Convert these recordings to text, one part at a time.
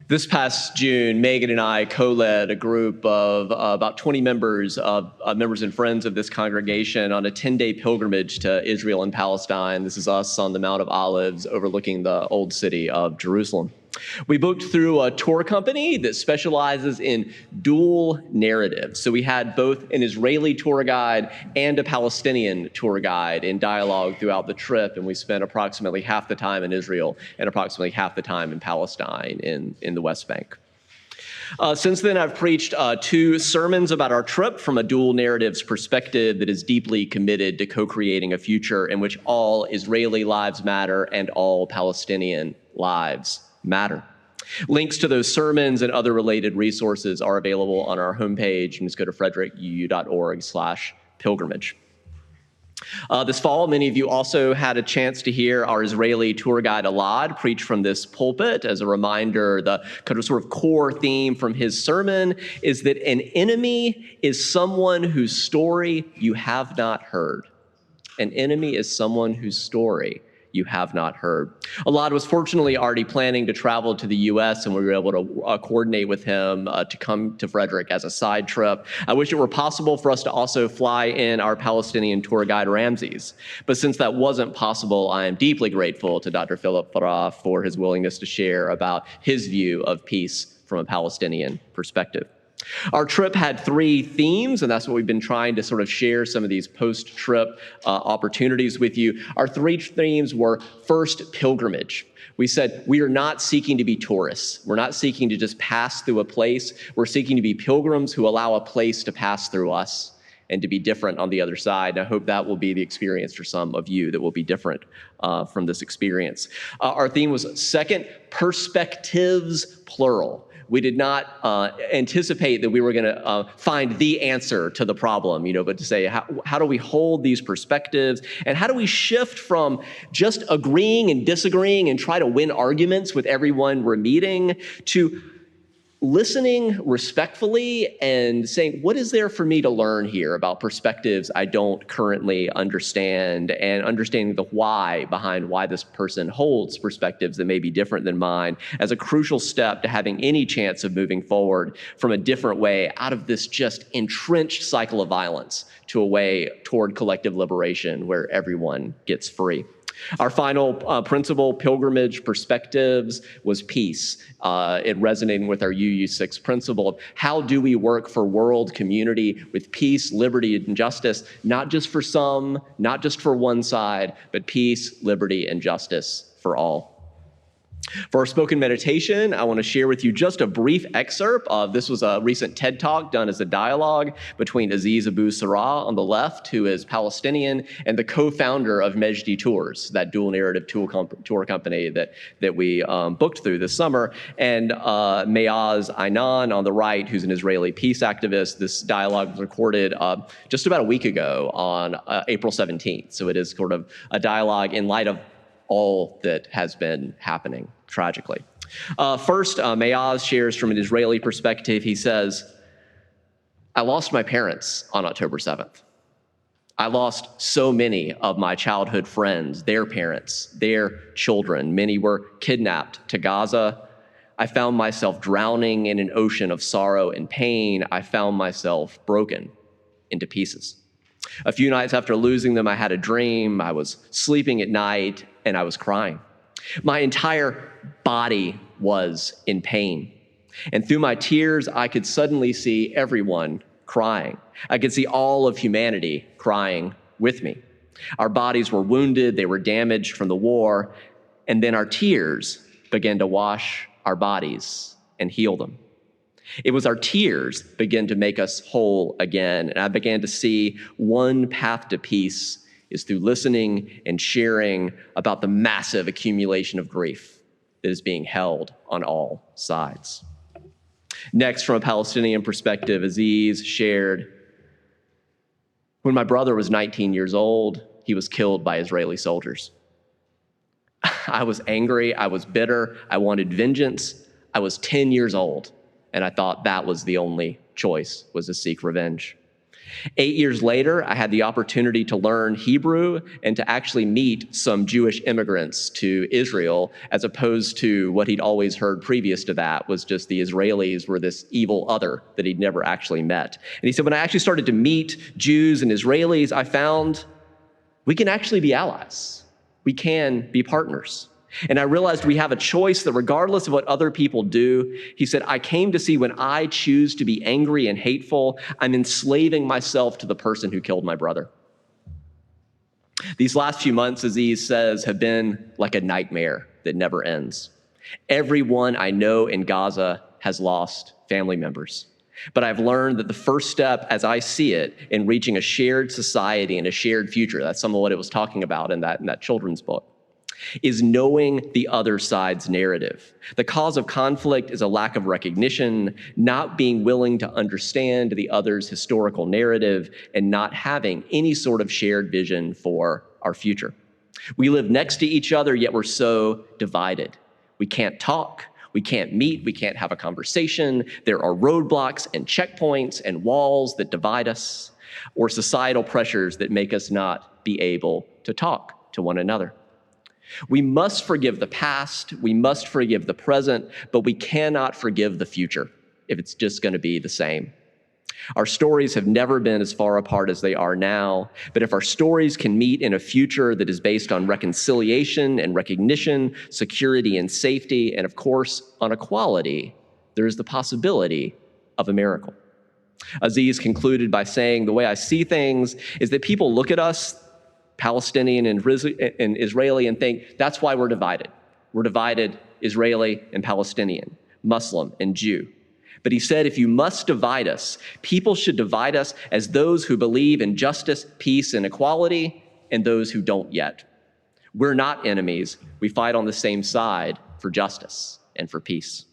This past June, Megan and I co-led a group of about 20 members and friends of this congregation on a 10-day pilgrimage to Israel and Palestine. This is us on the Mount of Olives overlooking the old city of Jerusalem. We booked through a tour company that specializes in dual narratives. So we had both an Israeli tour guide and a Palestinian tour guide in dialogue throughout the trip, and we spent approximately half the time in Israel and approximately half the time in Palestine in the West Bank. Since then, I've preached 2 sermons about our trip from a dual narratives perspective that is deeply committed to co-creating a future in which all Israeli lives matter and all Palestinian lives matter. Links to those sermons and other related resources are available on our homepage. You can just go to frederickuu.org/pilgrimage. This fall, many of you also had a chance to hear our Israeli tour guide Elad preach from this pulpit. As a reminder, the kind of sort of core theme from his sermon is that an enemy is someone whose story you have not heard. An enemy is someone whose story you have not heard. Elad was fortunately already planning to travel to the U.S., and we were able to coordinate with him to come to Frederick as a side trip. I wish it were possible for us to also fly in our Palestinian tour guide Ramses, but since that wasn't possible, I am deeply grateful to Dr. Philip Farah for his willingness to share about his view of peace from a Palestinian perspective. Our trip had 3 themes, and that's what we've been trying to sort of share some of these post-trip opportunities with you. Our 3 themes were, first, pilgrimage. We said we are not seeking to be tourists. We're not seeking to just pass through a place. We're seeking to be pilgrims who allow a place to pass through us and to be different on the other side. And I hope that will be the experience for some of you that will be different from this experience. Our theme was, second, perspectives, plural. We did not anticipate that we were going to find the answer to the problem, but to say, how do we hold these perspectives, and how do we shift from just agreeing and disagreeing and try to win arguments with everyone we're meeting to listening respectfully and saying, what is there for me to learn here about perspectives I don't currently understand, and understanding the why behind why this person holds perspectives that may be different than mine as a crucial step to having any chance of moving forward from a different way out of this just entrenched cycle of violence to a way toward collective liberation where everyone gets free. Our final principle, pilgrimage perspectives, was peace. It resonating with our UU6 principle of how do we work for world community with peace, liberty, and justice, not just for some, not just for one side, but peace, liberty, and justice for all. For our spoken meditation, I want to share with you just a brief excerpt of, this was a recent TED Talk done as a dialogue between Aziz Abu Sarah on the left, who is Palestinian, and the co-founder of Ph.D. Tours, that dual narrative tour company that we booked through this summer, and Mayaz Aynan on the right, who's an Israeli peace activist. This dialogue was recorded just about a week ago on April 17th. So it is sort of a dialogue in light of all that has been happening, tragically. First, Mayaz shares from an Israeli perspective. He says, I lost my parents on October 7th. I lost so many of my childhood friends, their parents, their children. Many were kidnapped to Gaza. I found myself drowning in an ocean of sorrow and pain. I found myself broken into pieces. A few nights after losing them, I had a dream. I was sleeping at night and I was crying. My entire body was in pain. And through my tears, I could suddenly see everyone crying. I could see all of humanity crying with me. Our bodies were wounded, they were damaged from the war, and then our tears began to wash our bodies and heal them. It was our tears began to make us whole again, and I began to see one path to peace is through listening and sharing about the massive accumulation of grief that is being held on all sides. Next, from a Palestinian perspective, Aziz shared, when my brother was 19 years old, he was killed by Israeli soldiers. I was angry, I was bitter, I wanted vengeance. I was 10 years old, and I thought that was the only choice, was to seek revenge. 8 years later, I had the opportunity to learn Hebrew and to actually meet some Jewish immigrants to Israel, as opposed to what he'd always heard previous to that was just the Israelis were this evil other that he'd never actually met. And he said, when I actually started to meet Jews and Israelis, I found we can actually be allies. We can be partners. And I realized we have a choice that regardless of what other people do, he said, I came to see when I choose to be angry and hateful, I'm enslaving myself to the person who killed my brother. These last few months, Aziz says, have been like a nightmare that never ends. Everyone I know in Gaza has lost family members. But I've learned that the first step, as I see it, in reaching a shared society and a shared future, that's some of what it was talking about in that children's book, is knowing the other side's narrative. The cause of conflict is a lack of recognition, not being willing to understand the other's historical narrative, and not having any sort of shared vision for our future. We live next to each other, yet we're so divided. We can't talk, we can't meet, we can't have a conversation. There are roadblocks and checkpoints and walls that divide us, or societal pressures that make us not be able to talk to one another. We must forgive the past, we must forgive the present, but we cannot forgive the future if it's just going to be the same. Our stories have never been as far apart as they are now, but if our stories can meet in a future that is based on reconciliation and recognition, security and safety, and of course, on equality, there is the possibility of a miracle. Aziz concluded by saying, the way I see things is that people look at us, Palestinian and Israeli, and think that's why we're divided. We're divided, Israeli and Palestinian, Muslim and Jew. But he said, if you must divide us, people should divide us as those who believe in justice, peace, and equality, and those who don't yet. We're not enemies. We fight on the same side for justice and for peace.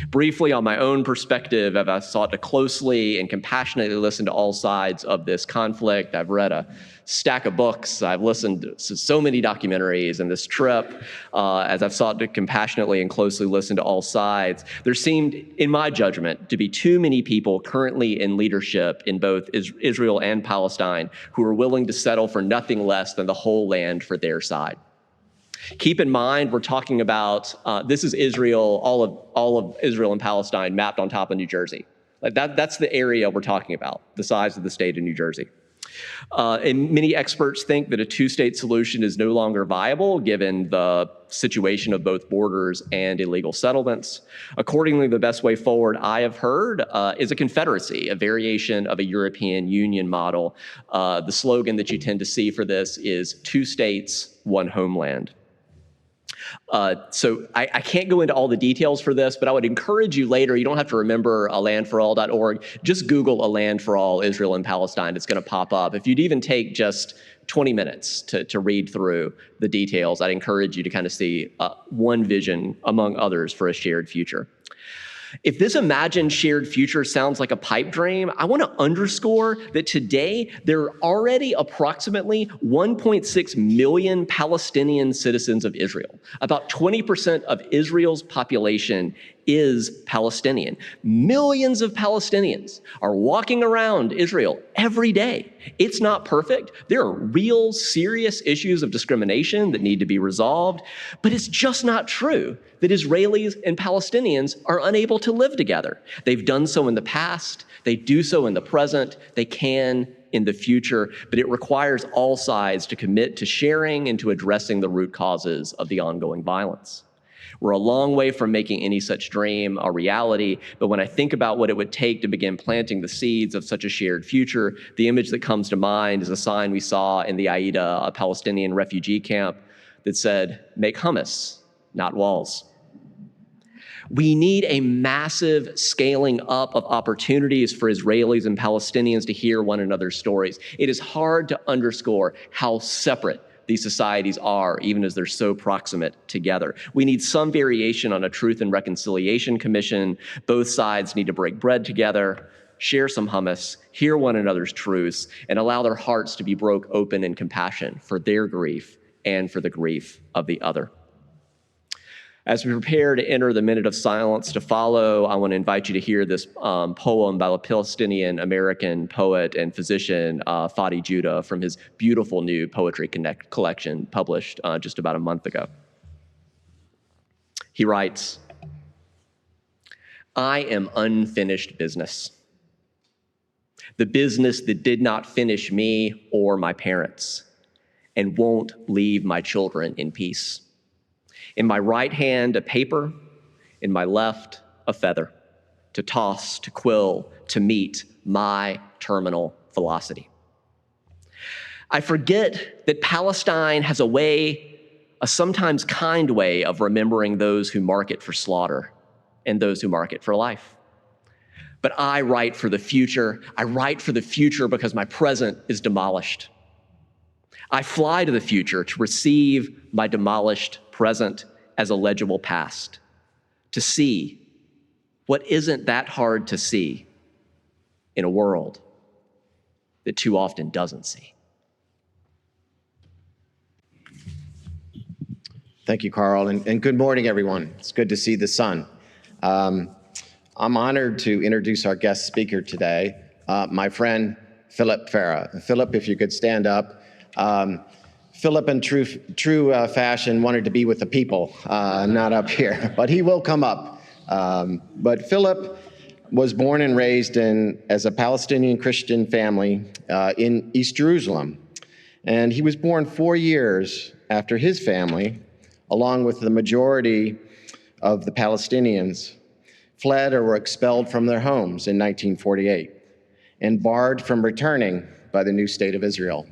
Briefly, on my own perspective, I've sought to closely and compassionately listen to all sides of this conflict. I've read a stack of books. I've listened to so many documentaries in this trip. As I've sought to compassionately and closely listen to all sides, there seemed, in my judgment, to be too many people currently in leadership in both Israel and Palestine who are willing to settle for nothing less than the whole land for their side. Keep in mind, we're talking about, this is Israel, all of Israel and Palestine mapped on top of New Jersey. That's the area we're talking about, the size of the state of New Jersey. And many experts think that a two-state solution is no longer viable given the situation of both borders and illegal settlements. Accordingly, the best way forward, I have heard, is a confederacy, a variation of a European Union model. The slogan that you tend to see for this is 2 states, 1 homeland. So I can't go into all the details for this, but I would encourage you later, you don't have to remember alandforall.org, just Google A Land for All, Israel and Palestine, it's going to pop up. If you'd even take just 20 minutes to read through the details, I'd encourage you to kind of see one vision among others for a shared future. If this imagined shared future sounds like a pipe dream, I want to underscore that today there are already approximately 1.6 million Palestinian citizens of Israel. About 20% of Israel's population is Palestinian. Millions of Palestinians are walking around Israel every day. It's not perfect. There are real, serious issues of discrimination that need to be resolved, but it's just not true that Israelis and Palestinians are unable to live together. They've done so in the past, they do so in the present, they can in the future, but it requires all sides to commit to sharing and to addressing the root causes of the ongoing violence. We're a long way from making any such dream a reality, but when I think about what it would take to begin planting the seeds of such a shared future, the image that comes to mind is a sign we saw in the Aida, a Palestinian refugee camp, that said, "Make hummus, not walls." We need a massive scaling up of opportunities for Israelis and Palestinians to hear one another's stories. It is hard to underscore how separate these societies are, even as they're so proximate together. We need some variation on a Truth and Reconciliation Commission. Both sides need to break bread together, share some hummus, hear one another's truths, and allow their hearts to be broke open in compassion for their grief and for the grief of the other. As we prepare to enter the minute of silence to follow, I want to invite you to hear this poem by the Palestinian American poet and physician Fadi Judah from his beautiful new poetry collection published just about a month ago. He writes, "I am unfinished business, the business that did not finish me or my parents and won't leave my children in peace. In my right hand, a paper, in my left, a feather, to toss, to quill, to meet my terminal velocity. I forget that Palestine has a way, a sometimes kind way of remembering those who mark it for slaughter and those who mark it for life. But I write for the future. I write for the future because my present is demolished. I fly to the future to receive my demolished present as a legible past, to see what isn't that hard to see in a world that too often doesn't see." Thank you, Carl, and good morning, everyone. It's good to see the sun. I'm honored to introduce our guest speaker today, my friend, Philip Farah. Philip, if you could stand up. Philip, in true fashion, wanted to be with the people, not up here, but he will come up. But Philip was born and raised as a Palestinian Christian family in East Jerusalem. And he was born 4 years after his family, along with the majority of the Palestinians, fled or were expelled from their homes in 1948 and barred from returning by the new state of Israel.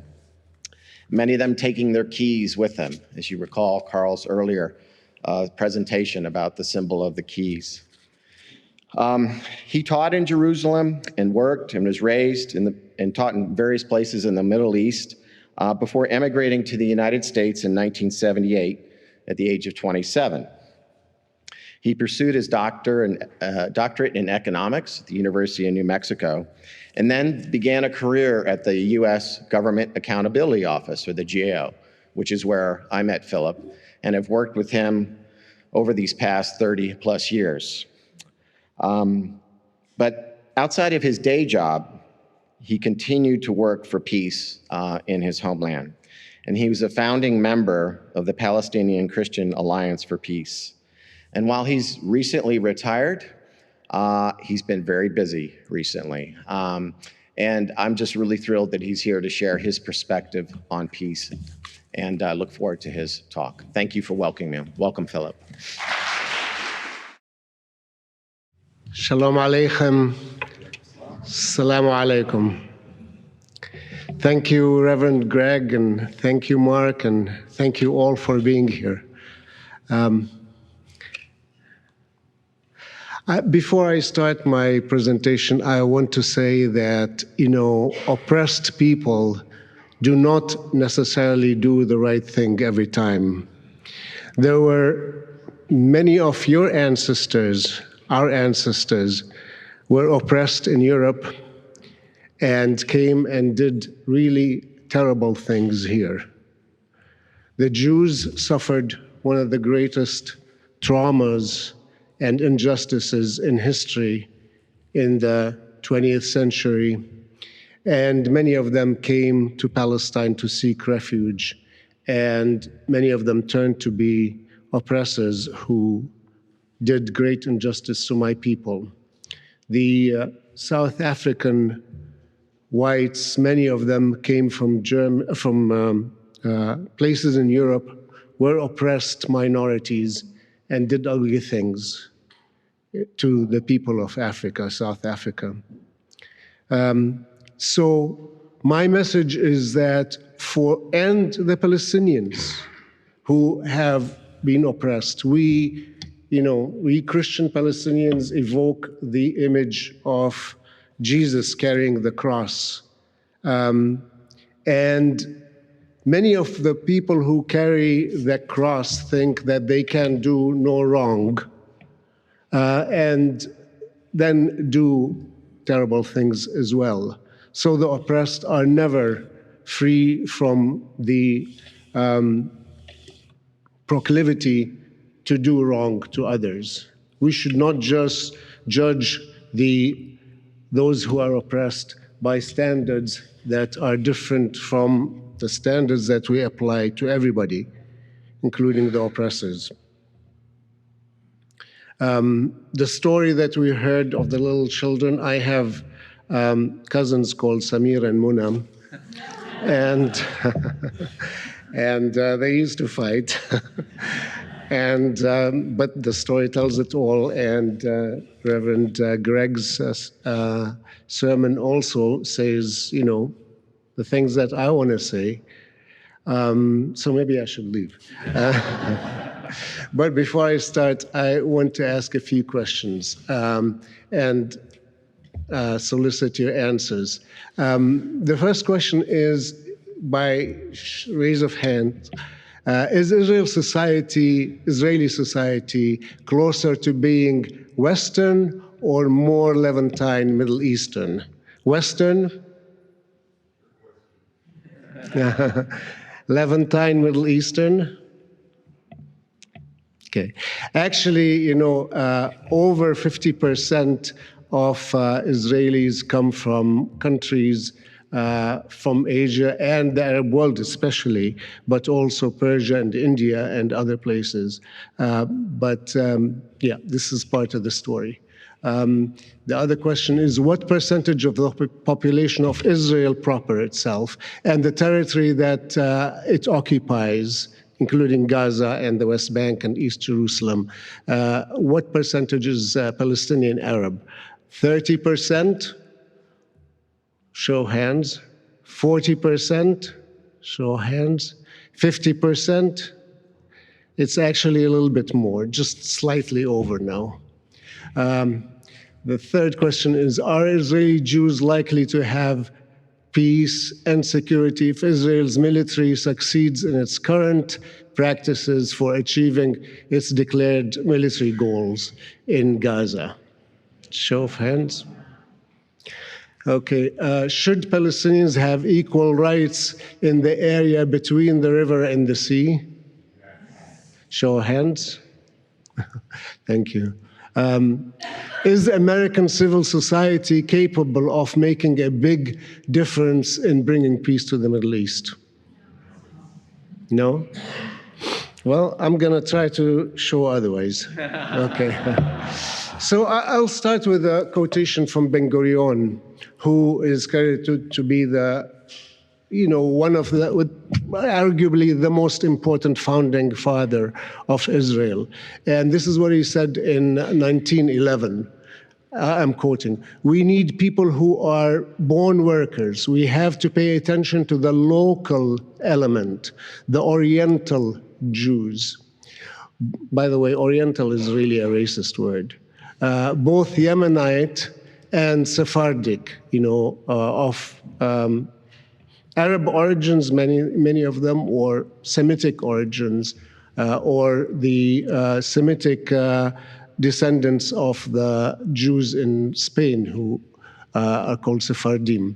Many of them taking their keys with them, as you recall Carl's earlier presentation about the symbol of the keys. He taught in Jerusalem and worked and was raised and taught in various places in the Middle East before emigrating to the United States in 1978 at the age of 27. He pursued his doctorate in economics at the University of New Mexico, and then began a career at the U.S. Government Accountability Office, or the GAO, which is where I met Philip, and have worked with him over these past 30 plus years. But outside of his day job, he continued to work for peace in his homeland. And he was a founding member of the Palestinian Christian Alliance for Peace. And while he's recently retired, he's been very busy recently. And I'm just really thrilled that he's here to share his perspective on peace, and I look forward to his talk. Thank you for welcoming him. Welcome, Philip. Shalom Aleichem. Assalamu alaikum. Thank you, Reverend Gregg, and thank you, Mark, and thank you all for being here. Before I start my presentation, I want to say that, oppressed people do not necessarily do the right thing every time. There were many of your ancestors, our ancestors, were oppressed in Europe and came and did really terrible things here. The Jews suffered one of the greatest traumas and injustices in history in the 20th century, and many of them came to Palestine to seek refuge, and many of them turned to be oppressors who did great injustice to my people. The South African whites, many of them came from places in Europe, were oppressed minorities and did ugly things to the people of Africa, South Africa. So my message is that and the Palestinians who have been oppressed, we Christian Palestinians evoke the image of Jesus carrying the cross. And many of the people who carry the cross think that they can do no wrong, and then do terrible things as well. So the oppressed are never free from the proclivity to do wrong to others. We should not just judge those who are oppressed by standards that are different from the standards that we apply to everybody, including the oppressors. The story that we heard of the little children, I have cousins called Samir and Munam, and and they used to fight. But the story tells it all, and Reverend Gregg's sermon also says, the things that I want to say. So maybe I should leave. But before I start, I want to ask a few questions and solicit your answers. The first question is by raise of hand. Is Israeli society closer to being Western or more Levantine, Middle Eastern? Western? Levantine, Middle Eastern? Okay. Actually, over 50% of Israelis come from countries from Asia and the Arab world especially, but also Persia and India and other places. Yeah, this is part of the story. The other question is, what percentage of the population of Israel proper itself and the territory that it occupies, including Gaza and the West Bank and East Jerusalem, what percentage is Palestinian Arab? 30%? Show hands. 40%? Show hands. 50%? It's actually a little bit more, just slightly over now. The third question is, are Israeli Jews likely to have peace and security if Israel's military succeeds in its current practices for achieving its declared military goals in Gaza? Show of hands. Okay, should Palestinians have equal rights in the area between the river and the sea? Show of hands. Thank you. Is American civil society capable of making a big difference in bringing peace to the Middle East? No? Well, I'm going to try to show otherwise. Okay. So I'll start with a quotation from Ben-Gurion, who is credited to be one of the, arguably the most important founding father of Israel. And this is what he said in 1911. I'm quoting, "We need people who are born workers. We have to pay attention to the local element, the Oriental Jews." By the way, Oriental is really a racist word. Both Yemenite and Sephardic, of Arab origins, many of them, or Semitic origins, or the Semitic descendants of the Jews in Spain who are called Sephardim.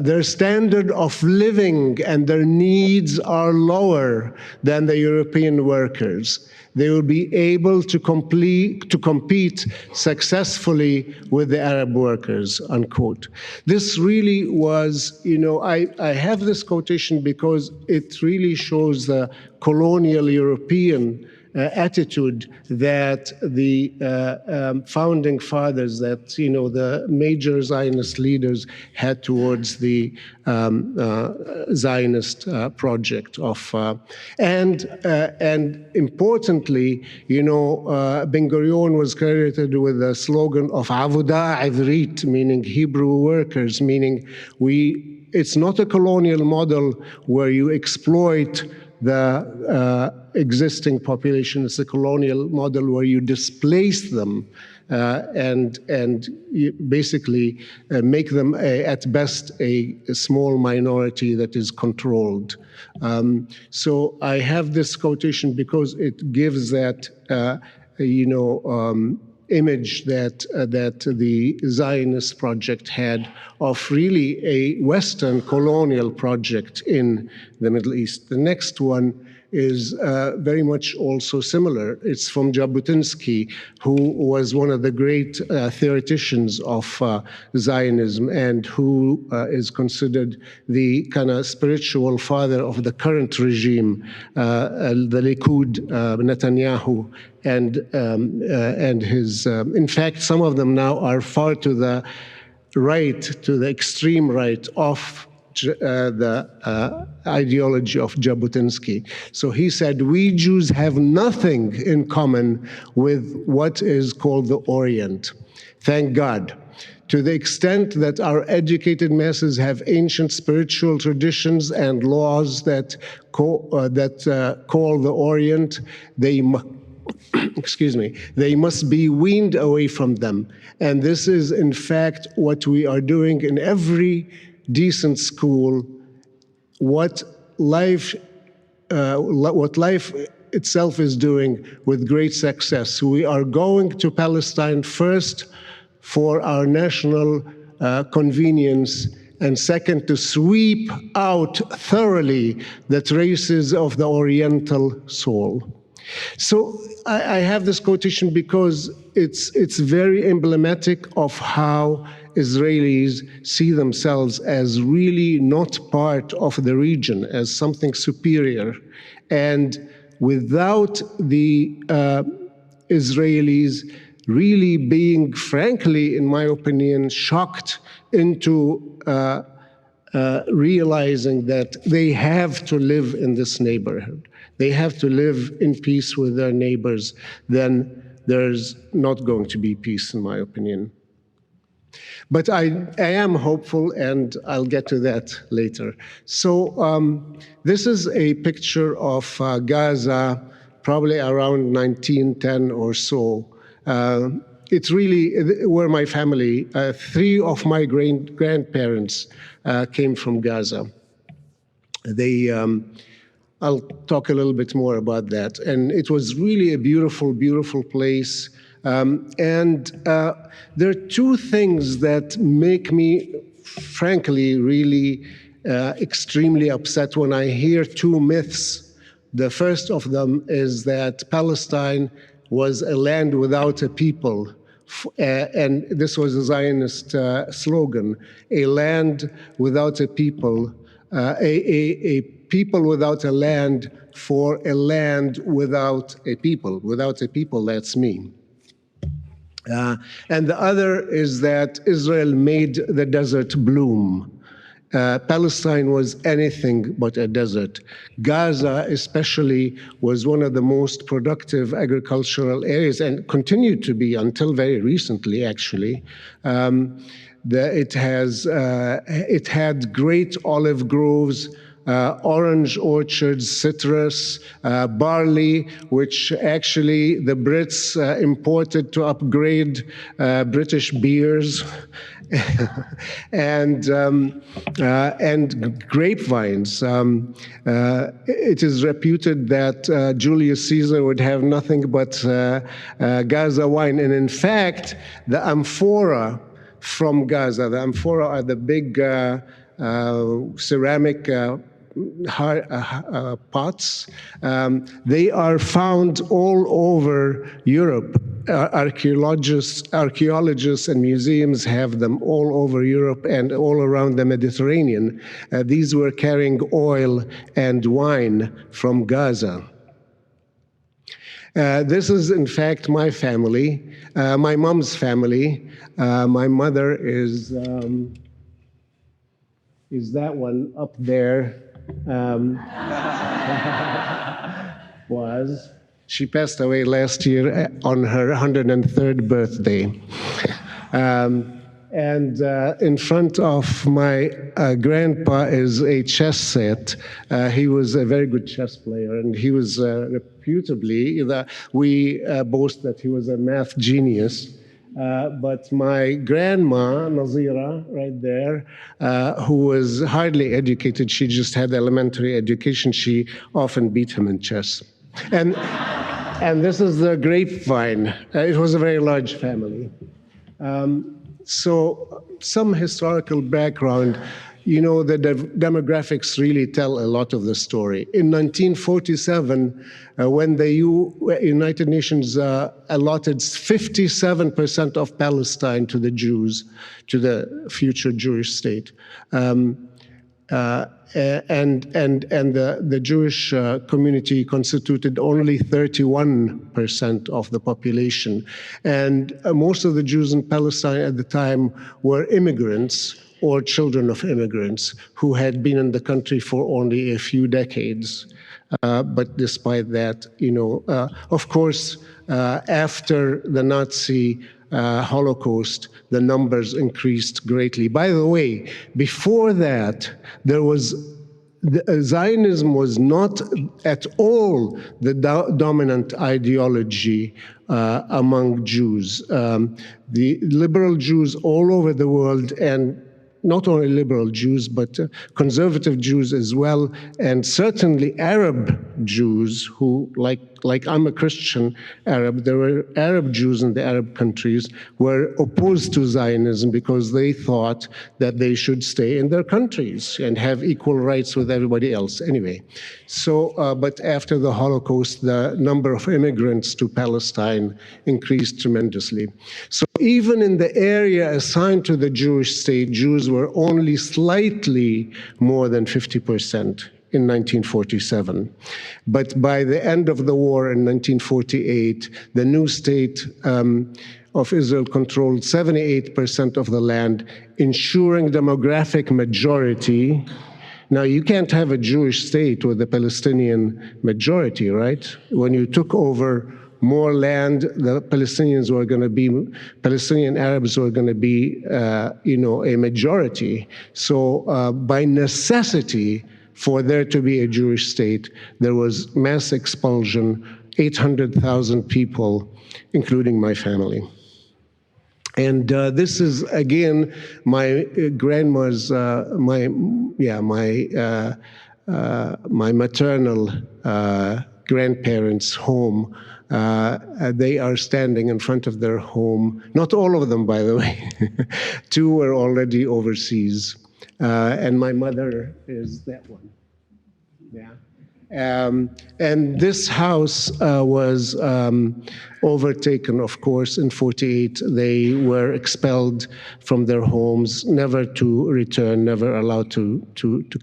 Their standard of living and their needs are lower than the European workers. They will be able to compete successfully with the Arab workers, unquote. This really was, I have this quotation because it really shows the colonial European attitude that the founding fathers, that the major Zionist leaders had towards the Zionist project of, and importantly, Ben-Gurion was credited with the slogan of Avodah Ivrit, meaning Hebrew workers, meaning it's not a colonial model where you exploit the existing population. It's a colonial model where you displace them and you basically make them at best a small minority that is controlled. So I have this quotation because it gives that image that the Zionist project had of really a Western colonial project in the Middle East. The next one is very much also similar. It's from Jabotinsky, who was one of the great theoreticians of Zionism and who is considered the kind of spiritual father of the current regime, the Likud, Netanyahu, and his, in fact, some of them now are far to the right, to the extreme right of the ideology of Jabotinsky. So he said, we Jews have nothing in common with what is called the Orient. Thank God. To the extent that our educated masses have ancient spiritual traditions and laws that call the Orient, excuse me, they must be weaned away from them. And this is, in fact, what we are doing in every decent school, what life itself is doing with great success. We are going to Palestine first for our national convenience, and second, to sweep out thoroughly the traces of the Oriental soul. So I have this quotation because it's very emblematic of how Israelis see themselves as really not part of the region, as something superior. And without the Israelis really being, frankly, in my opinion, shocked into realizing that they have to live in this neighborhood, they have to live in peace with their neighbors, then there's not going to be peace, in my opinion. But I am hopeful, and I'll get to that later. So this is a picture of Gaza, probably around 1910 or so. It's really where my family, 3 of my grandparents came from Gaza. I'll talk a little bit more about that. And it was really a beautiful, beautiful place. And there are 2 things that make me, frankly, really extremely upset when I hear 2 myths. The first of them is that Palestine was a land without a people. And this was a Zionist slogan, a land without a people, a people without a land for a land without a people. Without a people, that's me. And the other is that Israel made the desert bloom. Palestine was anything but a desert. Gaza, especially, was one of the most productive agricultural areas, and continued to be until very recently, actually. It had great olive groves, orange orchards, citrus, barley, which actually the Brits imported to upgrade British beers, and grapevines. It is reputed that Julius Caesar would have nothing but Gaza wine, and in fact, the amphora from Gaza, the amphora are the big ceramic pots. They are found all over Europe. Archaeologists and museums have them all over Europe and all around the Mediterranean. These were carrying oil and wine from Gaza. This is, in fact, my family, my mom's family. My mother is that one up there. She passed away last year on her 103rd birthday. And in front of my grandpa is a chess set. He was a very good chess player, and he was reputably, we boast that he was a math genius. But my grandma, Nazira, right there, who was hardly educated, she just had elementary education, she often beat him in chess. And this is the grapevine. It was a very large family. So some historical background. you know, the demographics really tell a lot of the story. In 1947, when the United Nations allotted 57% of Palestine to the Jews, to the future Jewish state, and the Jewish community constituted only 31% of the population. And most of the Jews in Palestine at the time were immigrants or children of immigrants who had been in the country for only a few decades. But despite that, you know, of course, after the Nazi Holocaust, the numbers increased greatly. By the way, before that, Zionism was not at all the dominant ideology among Jews. The liberal Jews all over the world, and not only liberal Jews, but conservative Jews as well, and certainly Arab Jews who, like I'm a Christian Arab, there were Arab Jews in the Arab countries were opposed to Zionism because they thought that they should stay in their countries and have equal rights with everybody else. Anyway, so, but after the Holocaust, the number of immigrants to Palestine increased tremendously. So even in the area assigned to the Jewish state, Jews were only slightly more than 50% in 1947. But by the end of the war in 1948, the new state of Israel controlled 78% of the land, ensuring demographic majority. Now, you can't have a Jewish state with a Palestinian majority, right? When you took over more land, the Palestinians were going to be, Palestinian Arabs were going to be, you know, a majority. So by necessity, for there to be a Jewish state, there was mass expulsion, 800,000 people, including my family. And this is, again, my grandma's, my maternal grandparents' home. They are standing in front of their home. Not all of them, by the way. Two were already overseas. And my mother is that one. Yeah. And this house was overtaken, of course, in 48. They were expelled from their homes, never to return, never allowed to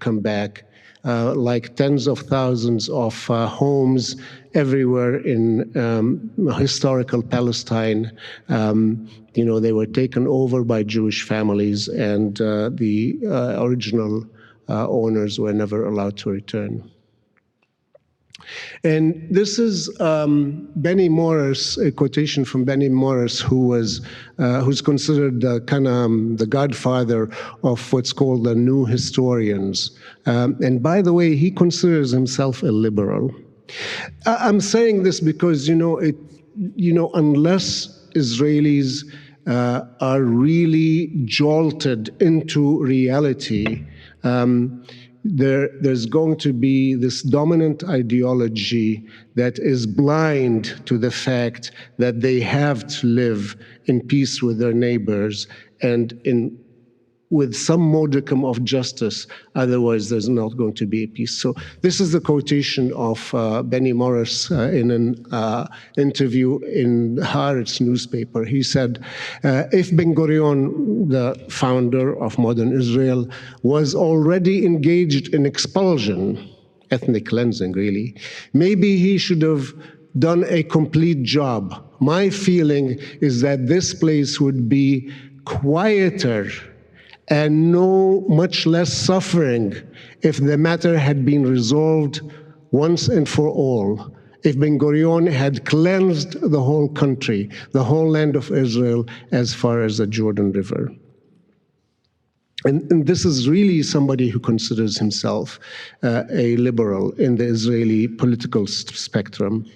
come back. Like tens of thousands of homes everywhere in historical Palestine. You know, they were taken over by Jewish families, and the original owners were never allowed to return. And this is Benny Morris, a quotation from Benny Morris, who's considered kind of the godfather of what's called the new historians. And by the way, he considers himself a liberal. I'm saying this because, unless Israelis are really jolted into reality, there's going to be this dominant ideology that is blind to the fact that they have to live in peace with their neighbors and with some modicum of justice, otherwise there's not going to be a peace. So this is the quotation of Benny Morris in an interview in Haaretz newspaper. He said, if Ben-Gurion, the founder of modern Israel, was already engaged in expulsion, ethnic cleansing really, maybe he should have done a complete job. My feeling is that this place would be quieter and much less suffering if the matter had been resolved once and for all. If Ben-Gurion had cleansed the whole country, the whole land of Israel, as far as the Jordan River. And this is really somebody who considers himself a liberal in the Israeli political spectrum.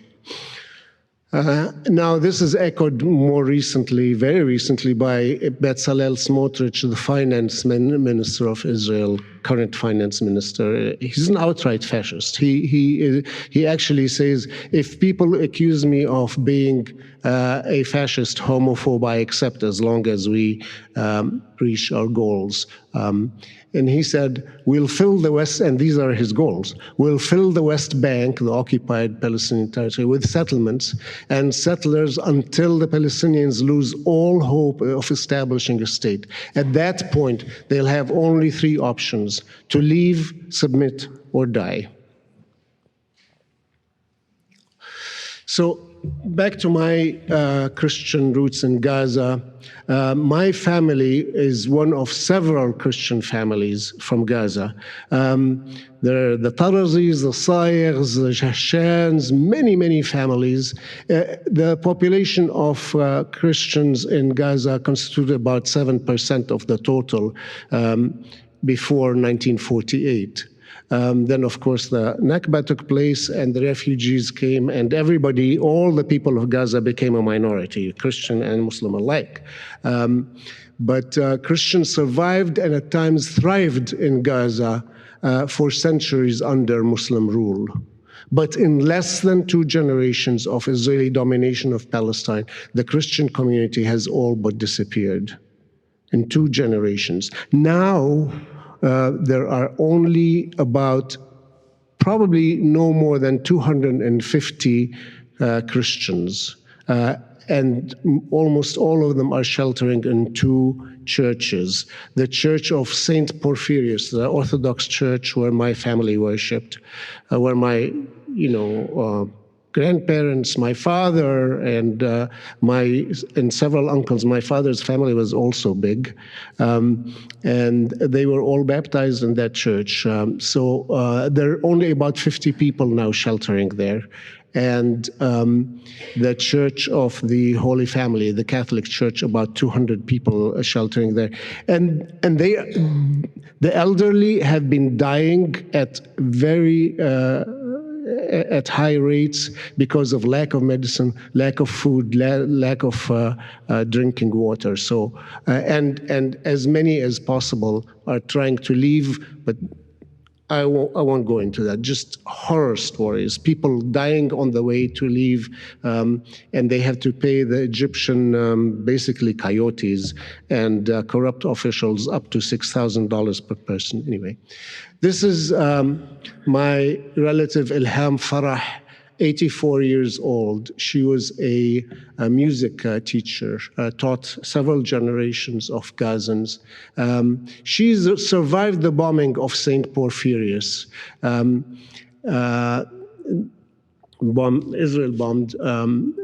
Now, this is echoed more recently, very recently, by Bezalel Smotrich, the finance minister of Israel, current finance minister. He's an outright fascist. He actually says, if people accuse me of being a fascist, homophobe, I accept as long as we reach our goals. And he said, we'll fill the West, and these are his goals, we'll fill the West Bank, the occupied Palestinian territory, with settlements and settlers until the Palestinians lose all hope of establishing a state. At that point, they'll have only three options: to leave, submit, or die. So back to my Christian roots in Gaza. My family is one of several Christian families from Gaza. There are the Tarazis, the Sayers, the Jashans, many families. The population of Christians in Gaza constituted about 7% of the total before 1948. Then, of course, the Nakba took place and the refugees came, and everybody, all the people of Gaza became a minority, Christian and Muslim alike. But Christians survived and at times thrived in Gaza for centuries under Muslim rule. But in less than 2 generations of Israeli domination of Palestine, the Christian community has all but disappeared. In 2 generations. Now, there are only about probably no more than 250 Christians, and almost all of them are sheltering in 2 churches. The Church of Saint Porphyrius, the Orthodox Church where my family worshipped, where my, grandparents, my father, and several uncles. My father's family was also big, and they were all baptized in that church. So there are only about 50 people now sheltering there. And the Church of the Holy Family, the Catholic Church, about 200 people sheltering there. And the elderly have been dying at at high rates because of lack of medicine, lack of food, lack of drinking water. So, and as many as possible are trying to leave, but I won't go into that. Just horror stories, people dying on the way to leave, and they have to pay the Egyptian, basically coyotes and corrupt officials up to $6,000 per person. Anyway, this is my relative Ilham Farah, 84 years old. She was a music teacher, taught several generations of Gazans. She survived the bombing of St. Porphyrius. Israel bombed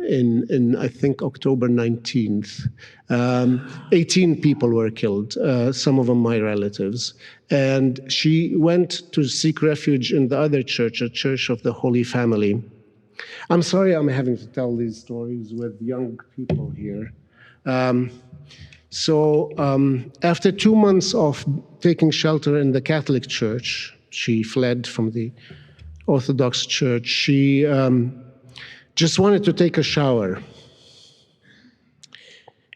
in I think, October 19th. 18 people were killed, some of them my relatives. And she went to seek refuge in the other church, a Church of the Holy Family. I'm sorry I'm having to tell these stories with young people here. After 2 months of taking shelter in the Catholic Church, she fled from the Orthodox Church. She just wanted to take a shower.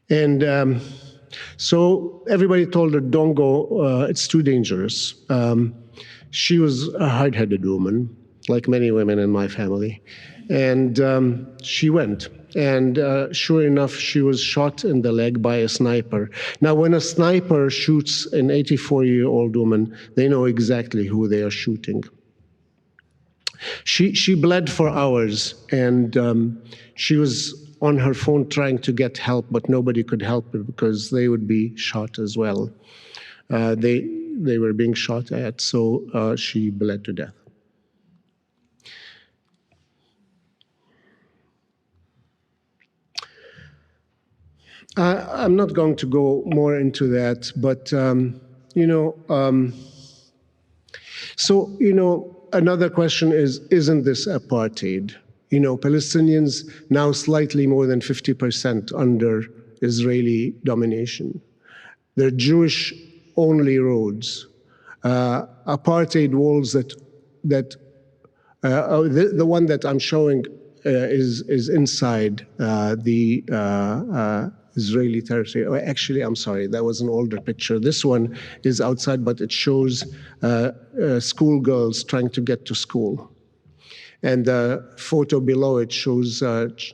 And so everybody told her, don't go, it's too dangerous. She was a hard-headed woman, like many women in my family. And she went. And sure enough, she was shot in the leg by a sniper. Now, when a sniper shoots an 84-year-old woman, they know exactly who they are shooting. She bled for hours, and she was on her phone trying to get help, but nobody could help her because they would be shot as well. They were being shot at, so she bled to death. I'm not going to go more into that, but another question is, isn't this apartheid? Palestinians now slightly more than 50% under Israeli domination. They're Jewish-only roads, apartheid walls the one that I'm showing is inside the Israeli territory. Oh, actually, I'm sorry, that was an older picture. This one is outside, but it shows schoolgirls trying to get to school. And the photo below it shows what's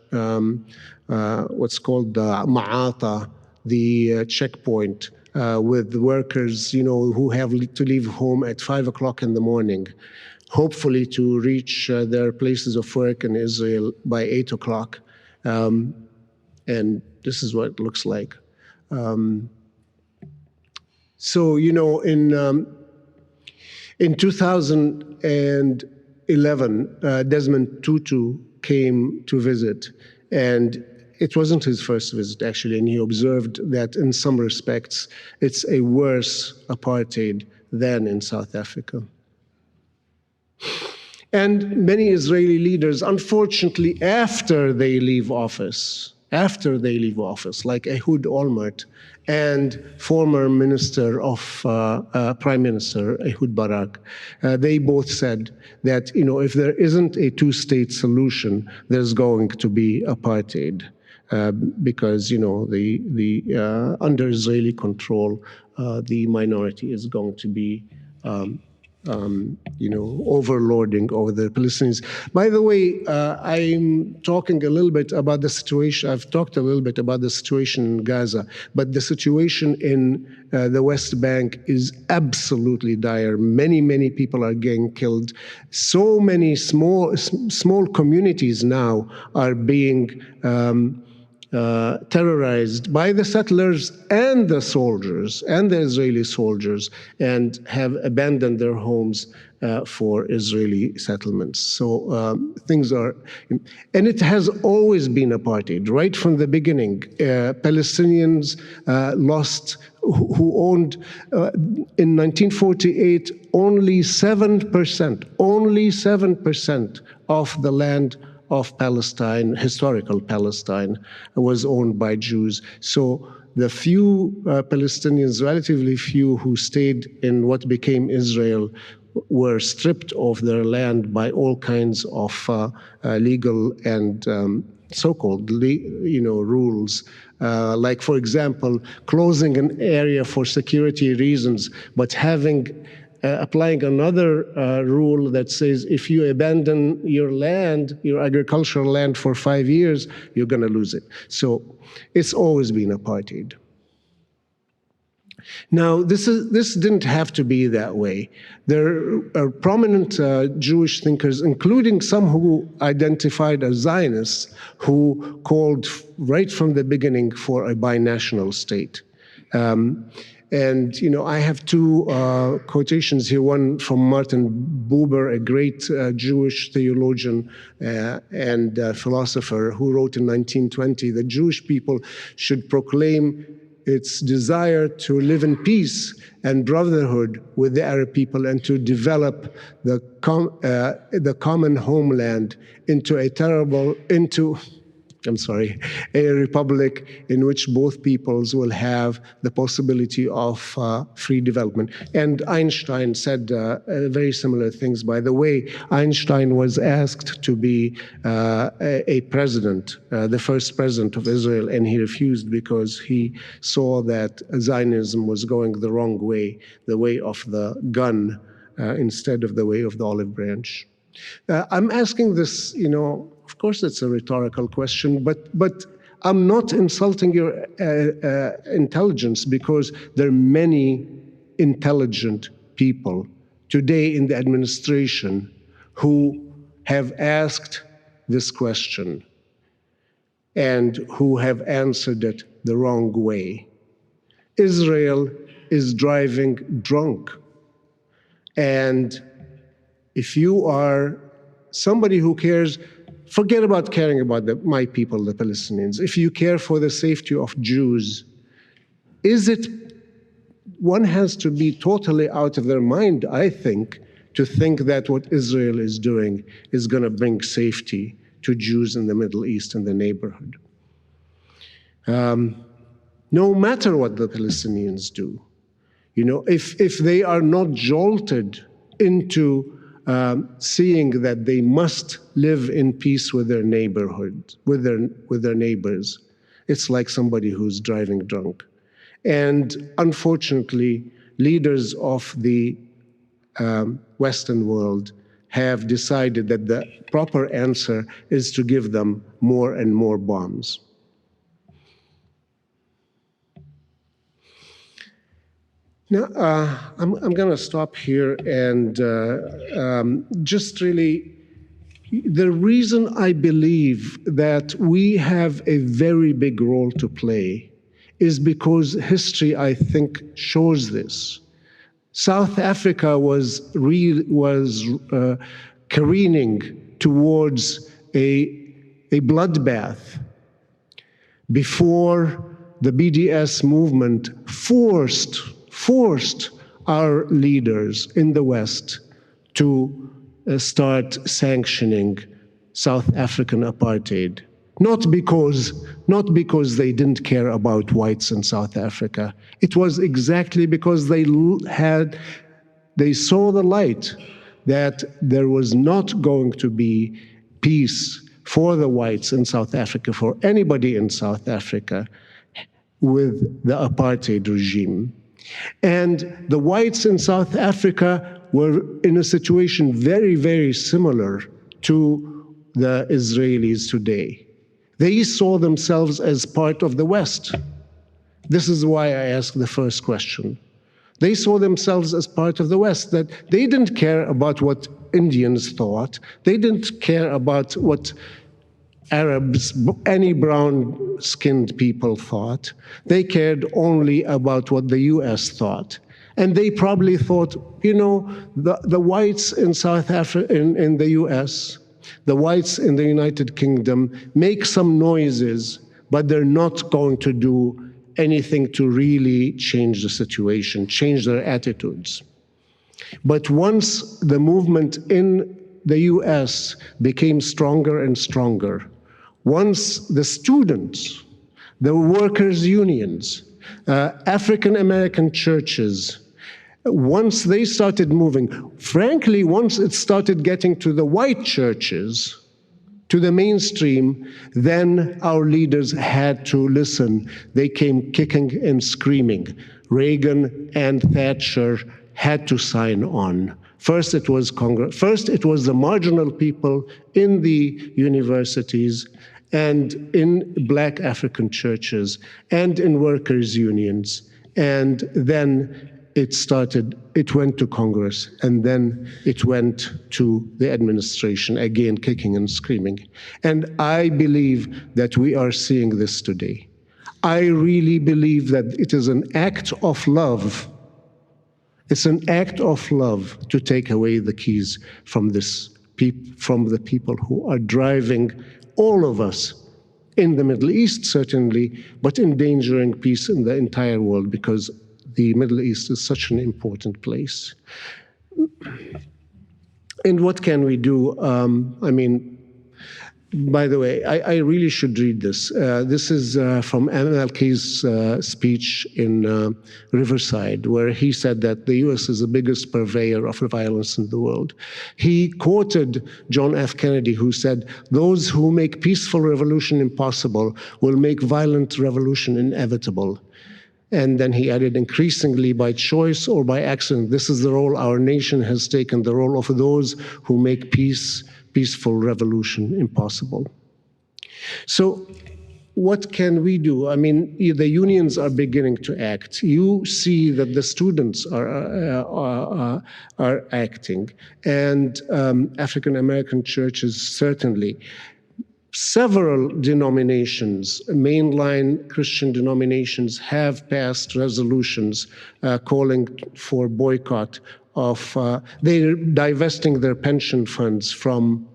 called the Ma'ata, the checkpoint with workers, who have to leave home at 5 o'clock in the morning, hopefully to reach their places of work in Israel by 8 o'clock. And this is what it looks like. So, in 2011, Desmond Tutu came to visit, and it wasn't his first visit, actually, and he observed that in some respects, it's a worse apartheid than in South Africa. And many Israeli leaders, unfortunately, after they leave office, like Ehud Olmert and former Minister of Prime Minister Ehud Barak, they both said that if there isn't a two-state solution, there's going to be apartheid. Because the under Israeli control, the minority is going to be overlording over the Palestinians. By the way, I'm talking a little bit about the situation. I've talked a little bit about the situation in Gaza, but the situation in the West Bank is absolutely dire. Many, many people are getting killed. So many small communities now are being terrorized by the settlers and the soldiers and the Israeli soldiers, and have abandoned their homes for Israeli settlements. So things are, and it has always been apartheid, right from the beginning. Palestinians lost, who owned, in 1948, only 7% of the land of Palestine, historical Palestine, was owned by Jews. So the few Palestinians, relatively few, who stayed in what became Israel were stripped of their land by all kinds of legal and so-called rules. Like, for example, closing an area for security reasons, but applying another rule that says if you abandon your land, your agricultural land, for 5 years, you're going to lose it. So it's always been apartheid. Now, this didn't have to be that way. There are prominent Jewish thinkers, including some who identified as Zionists, who called right from the beginning for a binational state. And I have two quotations here, one from Martin Buber, a great Jewish theologian and philosopher, who wrote in 1920 that Jewish people should proclaim its desire to live in peace and brotherhood with the Arab people, and to develop the common homeland into a republic in which both peoples will have the possibility of free development. And Einstein said very similar things. By the way, Einstein was asked to be a president, the first president of Israel, and he refused because he saw that Zionism was going the wrong way, the way of the gun instead of the way of the olive branch. I'm asking this, of course it's a rhetorical question, but I'm not insulting your intelligence, because there are many intelligent people today in the administration who have asked this question and who have answered it the wrong way. Israel is driving drunk. And if you are somebody who cares, forget about caring about my people, the Palestinians. If you care for the safety of Jews, one has to be totally out of their mind, I think, to think that what Israel is doing is going to bring safety to Jews in the Middle East and the neighborhood. No matter what the Palestinians do, if they are not jolted into seeing that they must live in peace with their neighborhood, with their neighbors. It's like somebody who's driving drunk. And unfortunately, leaders of the Western world have decided that the proper answer is to give them more and more bombs. Now, I'm going to stop here and just really, the reason I believe that we have a very big role to play is because history, I think, shows this. South Africa was careening towards a bloodbath before the BDS movement forced our leaders in the West to start sanctioning South African apartheid. Not because they didn't care about whites in South Africa. It was exactly because they saw the light that there was not going to be peace for the whites in South Africa, for anybody in South Africa, with the apartheid regime. And the whites in South Africa were in a situation very, very similar to the Israelis today. They saw themselves as part of the West. This is why I asked the first question. They saw themselves as part of the West, that they didn't care about what Indians thought. They didn't care about what Arabs, any brown-skinned people thought. They cared only about what the US thought. And they probably thought, you know, the whites in South Africa, in the US, the whites in the United Kingdom make some noises, but they're not going to do anything to really change the situation, change their attitudes. But once the movement in the US became stronger and stronger, once the students, the workers' unions, African American churches, once they started moving, frankly, once it started getting to the white churches, to the mainstream, then our leaders had to listen. They came kicking and screaming. Reagan and Thatcher had to sign on. First it was Congress. First it was the marginal people in the universities and in Black African churches and in workers' unions. And then it went to Congress, and then it went to the administration, again kicking and screaming. And I believe that we are seeing this today. I really believe that it is an act of love. It's an act of love to take away the keys from the people who are driving all of us in the Middle East, certainly, but endangering peace in the entire world, because the Middle East is such an important place. And what can we do? I mean, by the way, I really should read this. This is from MLK's speech in Riverside, where he said that the US is the biggest purveyor of violence in the world. He quoted John F. Kennedy, who said, "Those who make peaceful revolution impossible will make violent revolution inevitable." And then he added, "Increasingly by choice or by accident, this is the role our nation has taken, the role of those who make peaceful revolution impossible." So what can we do? I mean, the unions are beginning to act. You see that the students are acting, and African American churches certainly. Several denominations, mainline Christian denominations, have passed resolutions calling for boycott of, they're divesting their pension funds from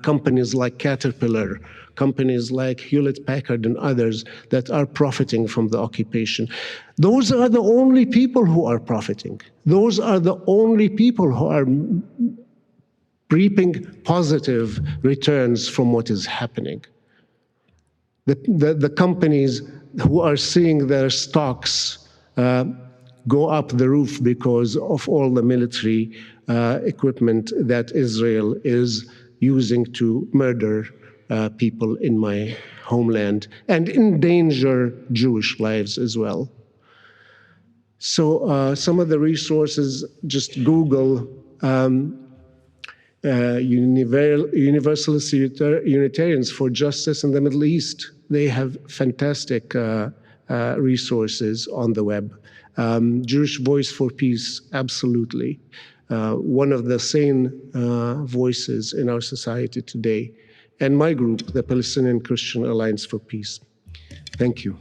companies like Caterpillar, companies like Hewlett-Packard and others that are profiting from the occupation. Those are the only people who are profiting. Those are the only people who are reaping positive returns from what is happening. The companies who are seeing their stocks go up the roof because of all the military equipment that Israel is using to murder people in my homeland and endanger Jewish lives as well. So some of the resources, just Google Universalist Unitarians for Justice in the Middle East. They have fantastic resources on the web. Jewish Voice for Peace, absolutely. One of the sane voices in our society today. And my group, the Palestinian Christian Alliance for Peace. Thank you.